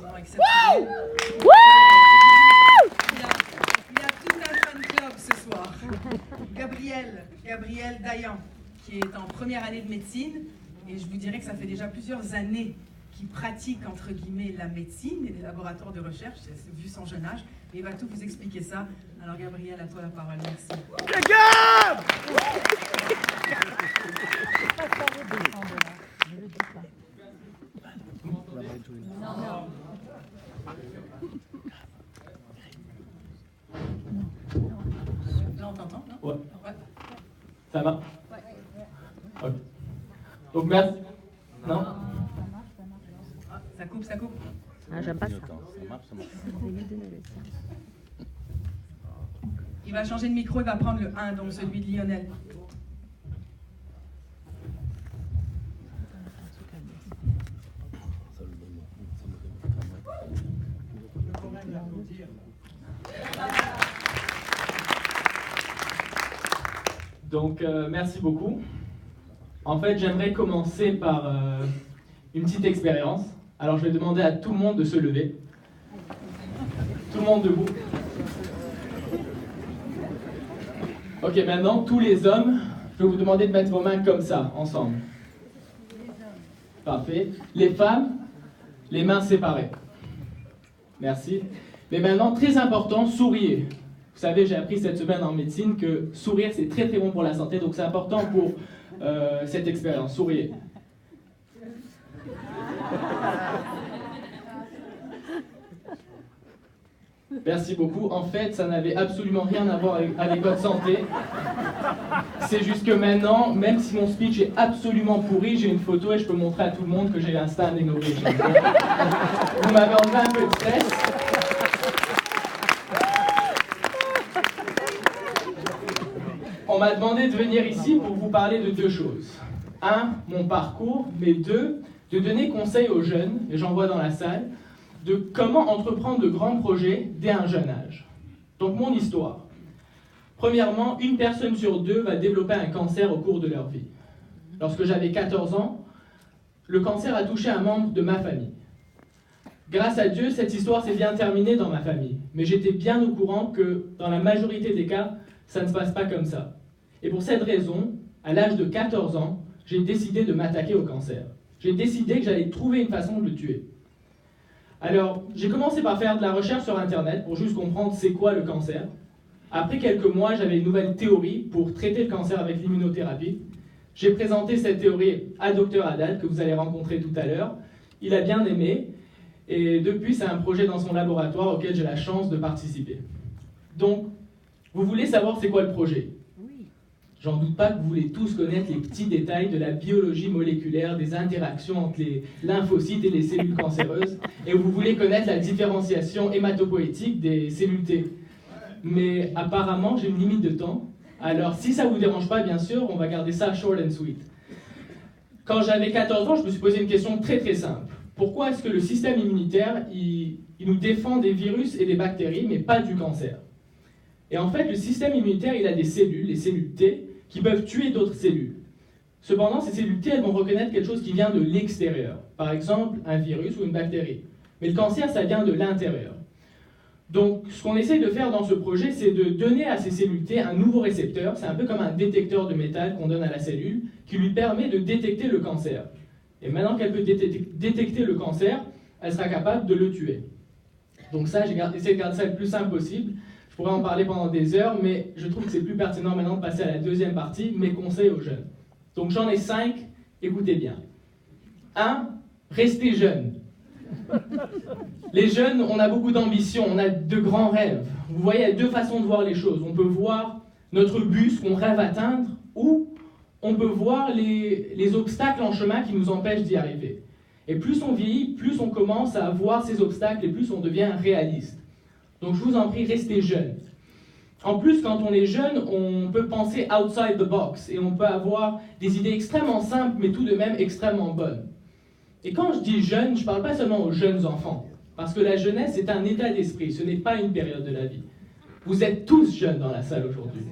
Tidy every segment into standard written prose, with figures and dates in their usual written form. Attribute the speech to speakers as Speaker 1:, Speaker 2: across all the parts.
Speaker 1: vraiment exceptionnel. Il y a tout un fan club ce soir. Gabriel Dayan, qui est en première année de médecine, et je vous dirais que ça fait déjà plusieurs années qu'il pratique, entre guillemets, la médecine et les laboratoires de recherche, vu son jeune âge, et il va tout vous expliquer ça. Alors Gabriel, à toi la parole, merci. Là on t'entend, non?
Speaker 2: Ouais. Ça va? Ok. Donc merci. Non?
Speaker 1: Ça coupe.
Speaker 3: Ah, j'aime pas ça.
Speaker 1: Il va changer de micro, il va prendre le 1, donc celui de Lionel.
Speaker 2: Donc merci beaucoup. En fait, j'aimerais commencer par une petite expérience. Alors je vais demander à tout le monde de se lever. Tout le monde debout. Ok, maintenant, tous les hommes, je vais vous demander de mettre vos mains comme ça, ensemble. Parfait. Les femmes, les mains séparées. Merci. Mais maintenant, très important, souriez. Vous savez, j'ai appris cette semaine en médecine que sourire, c'est très très bon pour la santé, donc c'est important pour cette expérience. Souriez. Merci beaucoup. En fait, ça n'avait absolument rien à voir avec votre santé. C'est juste que maintenant, même si mon speech est absolument pourri, j'ai une photo et je peux montrer à tout le monde que j'ai un standing ovation. Vous m'avez enlevé un peu de stress. On m'a demandé de venir ici pour vous parler de deux choses. Un, mon parcours, mais deux, de donner conseil aux jeunes, et j'en vois dans la salle, de comment entreprendre de grands projets dès un jeune âge. Donc mon histoire. Premièrement, une personne sur deux va développer un cancer au cours de leur vie. Lorsque j'avais 14 ans, le cancer a touché un membre de ma famille. Grâce à Dieu, cette histoire s'est bien terminée dans ma famille, mais j'étais bien au courant que dans la majorité des cas, ça ne se passe pas comme ça. Et pour cette raison, à l'âge de 14 ans, j'ai décidé de m'attaquer au cancer. J'ai décidé que j'allais trouver une façon de le tuer. Alors, j'ai commencé par faire de la recherche sur Internet pour juste comprendre c'est quoi le cancer. Après quelques mois, j'avais une nouvelle théorie pour traiter le cancer avec l'immunothérapie. J'ai présenté cette théorie à Dr Haddad, que vous allez rencontrer tout à l'heure. Il a bien aimé, et depuis, c'est un projet dans son laboratoire auquel j'ai la chance de participer. Donc, vous voulez savoir c'est quoi le projet? J'en doute pas que vous voulez tous connaître les petits détails de la biologie moléculaire, des interactions entre les lymphocytes et les cellules cancéreuses, et vous voulez connaître la différenciation hématopoïétique des cellules T. Mais apparemment, j'ai une limite de temps, alors si ça vous dérange pas, bien sûr, on va garder ça short and sweet. Quand j'avais 14 ans, je me suis posé une question très très simple. Pourquoi est-ce que le système immunitaire, il nous défend des virus et des bactéries, mais pas du cancer? Et en fait, le système immunitaire, il a des cellules, les cellules T, qui peuvent tuer d'autres cellules. Cependant, ces cellules T, elles vont reconnaître quelque chose qui vient de l'extérieur. Par exemple, un virus ou une bactérie. Mais le cancer, ça vient de l'intérieur. Donc, ce qu'on essaye de faire dans ce projet, c'est de donner à ces cellules T un nouveau récepteur. C'est un peu comme un détecteur de métal qu'on donne à la cellule, qui lui permet de détecter le cancer. Et maintenant qu'elle peut détecter le cancer, elle sera capable de le tuer. Donc ça, j'ai essayé de garder ça le plus simple possible. Je pourrais en parler pendant des heures, mais je trouve que c'est plus pertinent maintenant de passer à la deuxième partie, mes conseils aux jeunes. Donc j'en ai 5, écoutez bien. 1, restez jeune. Les jeunes, on a beaucoup d'ambition, on a de grands rêves. Vous voyez, il y a deux façons de voir les choses. On peut voir notre but, ce qu'on rêve atteindre, ou on peut voir les obstacles en chemin qui nous empêchent d'y arriver. Et plus on vieillit, plus on commence à voir ces obstacles et plus on devient réaliste. Donc je vous en prie, restez jeune. En plus, quand on est jeune, on peut penser outside the box et on peut avoir des idées extrêmement simples, mais tout de même extrêmement bonnes. Et quand je dis jeune, je ne parle pas seulement aux jeunes enfants, parce que la jeunesse est un état d'esprit, ce n'est pas une période de la vie. Vous êtes tous jeunes dans la salle aujourd'hui.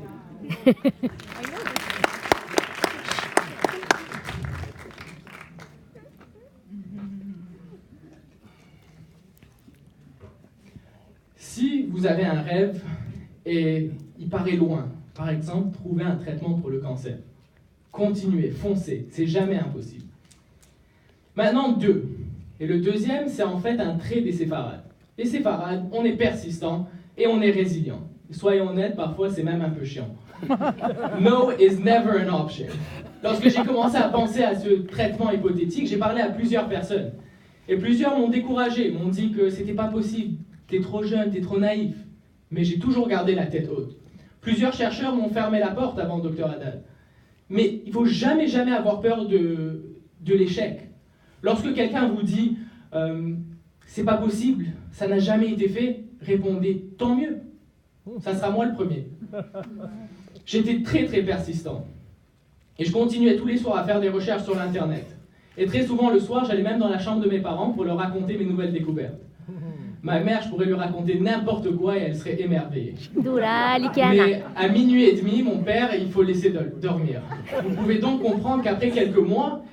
Speaker 2: si vous avez un rêve et il paraît loin, par exemple, trouver un traitement pour le cancer, continuez, foncez, c'est jamais impossible. Maintenant, 2. Et le deuxième, c'est en fait un trait des séfarades. Les séfarades, on est persistant et on est résilient. Soyons honnêtes, parfois c'est même un peu chiant. No is never an option. Lorsque j'ai commencé à penser à ce traitement hypothétique, j'ai parlé à plusieurs personnes. Et plusieurs m'ont découragé, m'ont dit que c'était pas possible, t'es trop jeune, t'es trop naïf. Mais j'ai toujours gardé la tête haute. Plusieurs chercheurs m'ont fermé la porte avant Dr Haddad. Mais il ne faut jamais avoir peur de l'échec. Lorsque quelqu'un vous dit c'est pas possible, ça n'a jamais été fait, répondez tant mieux. Ça sera moi le premier. J'étais très persistant. Et je continuais tous les soirs à faire des recherches sur l'internet. Et très souvent le soir, j'allais même dans la chambre de mes parents pour leur raconter mes nouvelles découvertes. Ma mère, je pourrais lui raconter n'importe quoi et elle serait émerveillée. Mais à minuit et demi, mon père, il faut laisser dormir. Vous pouvez donc comprendre qu'après quelques mois,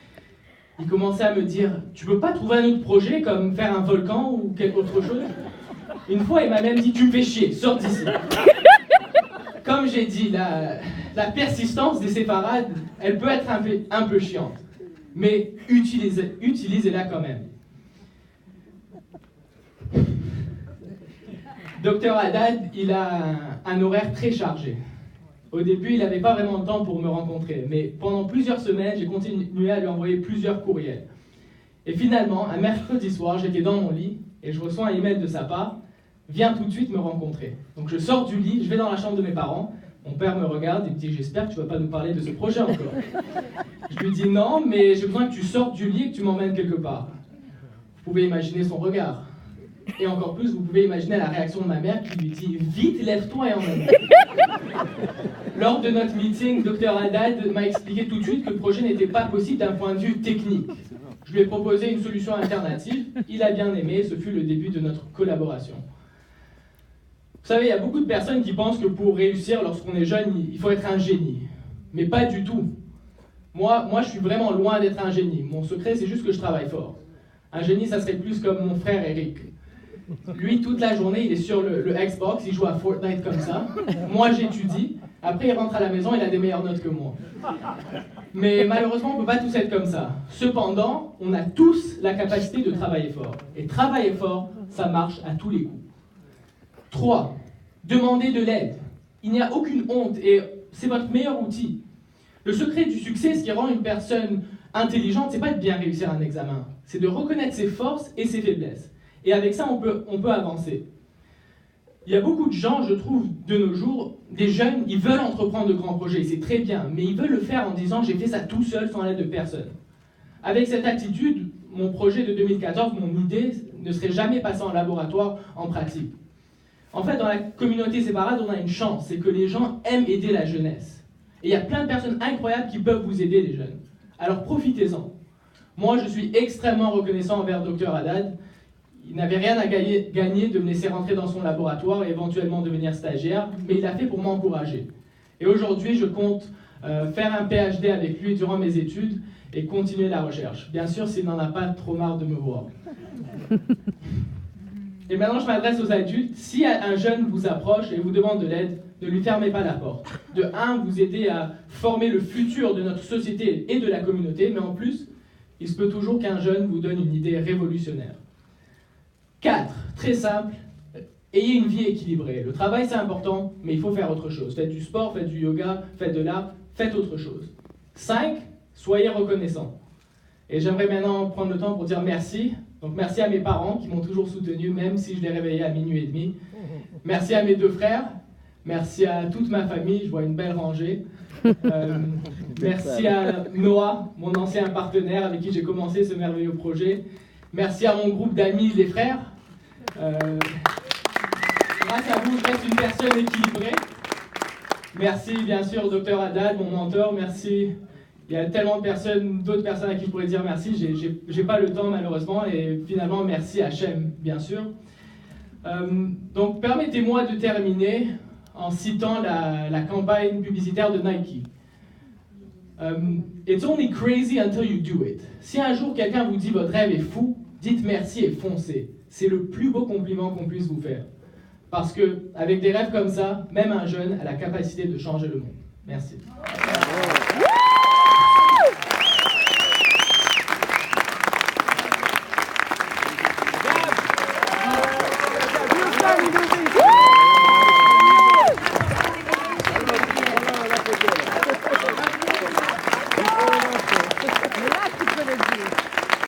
Speaker 2: il commençait à me dire « Tu peux pas trouver un autre projet comme faire un volcan ou quelque autre chose ?» Une fois, il m'a même dit « Tu me fais chier, sors d'ici !» Comme j'ai dit, la persistance des séfarades, elle peut être un peu chiante. Mais utilisez-la quand même. Dr Haddad, il a un horaire très chargé. Au début, il n'avait pas vraiment le temps pour me rencontrer, mais pendant plusieurs semaines, j'ai continué à lui envoyer plusieurs courriels. Et finalement, un mercredi soir, j'étais dans mon lit et je reçois un email de sa part. Viens tout de suite me rencontrer. Donc je sors du lit, je vais dans la chambre de mes parents. Mon père me regarde et me dit « J'espère que tu ne vas pas nous parler de ce projet encore. » Je lui dis « Non, mais j'ai besoin que tu sortes du lit et que tu m'emmènes quelque part. » Vous pouvez imaginer son regard. Et encore plus, vous pouvez imaginer la réaction de ma mère qui lui dit « Vite, lève-toi et emmène-moi. » Lors de notre meeting, Dr Haddad m'a expliqué tout de suite que le projet n'était pas possible d'un point de vue technique. Je lui ai proposé une solution alternative. Il a bien aimé et ce fut le début de notre collaboration. Vous savez, il y a beaucoup de personnes qui pensent que pour réussir lorsqu'on est jeune, il faut être un génie. Mais pas du tout. Moi, je suis vraiment loin d'être un génie. Mon secret, c'est juste que je travaille fort. Un génie, ça serait plus comme mon frère Eric. Lui, toute la journée, il est sur le Xbox, il joue à Fortnite comme ça. Moi, j'étudie. Après, il rentre à la maison, il a des meilleures notes que moi. Mais malheureusement, on ne peut pas tous être comme ça. Cependant, on a tous la capacité de travailler fort. Et travailler fort, ça marche à tous les coups. 3. Demandez de l'aide. Il n'y a aucune honte et c'est votre meilleur outil. Le secret du succès, ce qui rend une personne intelligente, c'est pas de bien réussir un examen. C'est de reconnaître ses forces et ses faiblesses. Et avec ça, on peut avancer. Il y a beaucoup de gens, je trouve, de nos jours, des jeunes, ils veulent entreprendre de grands projets, c'est très bien, mais ils veulent le faire en disant « j'ai fait ça tout seul, sans l'aide de personne ». Avec cette attitude, mon projet de 2014, mon idée, ne serait jamais passé en laboratoire, en pratique. En fait, dans la communauté séfarade, on a une chance, c'est que les gens aiment aider la jeunesse. Et il y a plein de personnes incroyables qui peuvent vous aider, les jeunes. Alors profitez-en. Moi, je suis extrêmement reconnaissant envers Dr Haddad. Il n'avait rien à gagner de me laisser rentrer dans son laboratoire et éventuellement devenir stagiaire, mais il l'a fait pour m'encourager. Et aujourd'hui, je compte faire un PhD avec lui durant mes études et continuer la recherche. Bien sûr, s'il n'en a pas trop marre de me voir. Et maintenant, je m'adresse aux adultes. Si un jeune vous approche et vous demande de l'aide, ne lui fermez pas la porte. De un, vous aidez à former le futur de notre société et de la communauté, mais en plus, il se peut toujours qu'un jeune vous donne une idée révolutionnaire. 4, très simple, ayez une vie équilibrée. Le travail, c'est important, mais il faut faire autre chose. Faites du sport, faites du yoga, faites de l'art, faites autre chose. 5, soyez reconnaissants. Et j'aimerais maintenant prendre le temps pour dire merci. Donc merci à mes parents qui m'ont toujours soutenu, même si je les réveillais à minuit et demi. Merci à mes 2 frères. Merci à toute ma famille, je vois une belle rangée. Merci à Noah, mon ancien partenaire avec qui j'ai commencé ce merveilleux projet. Merci à mon groupe d'amis, les frères. Grâce à vous, je reste une personne équilibrée. Merci bien sûr Dr Haddad, mon mentor. Merci. Il y a tellement d'autres personnes à qui je pourrais dire merci. J'ai pas le temps malheureusement. Et finalement, merci à Hachem, bien sûr. Donc permettez-moi de terminer en citant la campagne publicitaire de Nike. It's only crazy until you do it. Si un jour quelqu'un vous dit votre rêve est fou, dites merci et foncez. C'est le plus beau compliment qu'on puisse vous faire. Parce que avec des rêves comme ça, même un jeune a la capacité de changer le monde. Merci.